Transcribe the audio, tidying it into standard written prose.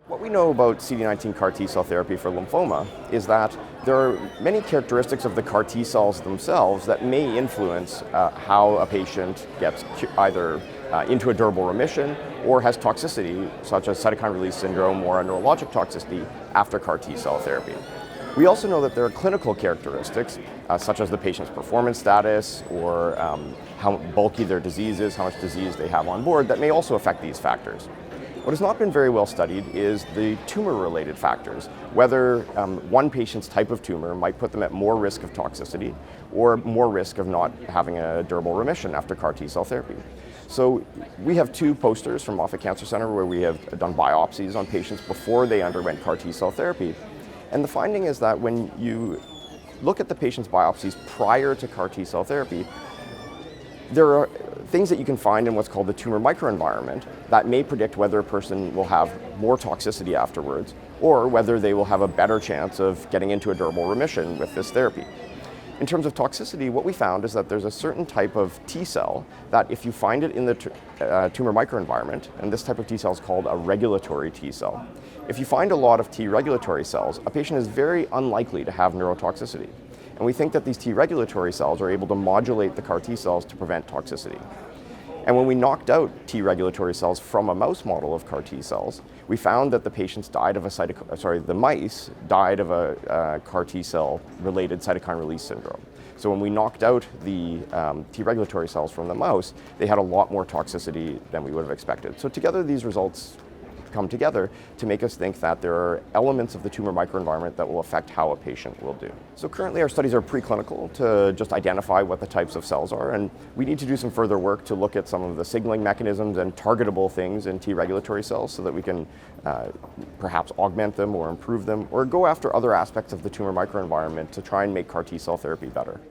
What we know about CD19 CAR T-cell therapy for lymphoma is that there are many characteristics of the CAR T-cells themselves that may influence how a patient gets either into a durable remission or has toxicity, such as cytokine release syndrome or a neurologic toxicity after CAR T-cell therapy. We also know that there are clinical characteristics, such as the patient's performance status or how bulky their disease is, how much disease they have on board, that may also affect these factors. What has not been very well studied is the tumor-related factors, whether one patient's type of tumor might put them at more risk of toxicity or more risk of not having a durable remission after CAR T-cell therapy. So we have two posters from Moffitt Cancer Center where we have done biopsies on patients before they underwent CAR T-cell therapy. And the finding is that when you look at the patient's biopsies prior to CAR T-cell therapy, there are things that you can find in what's called the tumor microenvironment that may predict whether a person will have more toxicity afterwards or whether they will have a better chance of getting into a durable remission with this therapy. In terms of toxicity, what we found is that there's a certain type of T-cell that if you find it in the tumor microenvironment, and this type of T-cell is called a regulatory T-cell, if you find a lot of T regulatory cells, a patient is very unlikely to have neurotoxicity. And we think that these T regulatory cells are able to modulate the CAR T cells to prevent toxicity. And when we knocked out T regulatory cells from a mouse model of CAR T cells, we found that the patients died of the mice died of a CAR T cell related cytokine release syndrome. So when we knocked out the T regulatory cells from the mouse, they had a lot more toxicity than we would have expected. So together these results come together to make us think that there are elements of the tumor microenvironment that will affect how a patient will do. So currently our studies are preclinical to just identify what the types of cells are, and we need to do some further work to look at some of the signaling mechanisms and targetable things in T regulatory cells so that we can perhaps augment them or improve them or go after other aspects of the tumor microenvironment to try and make CAR T-cell therapy better.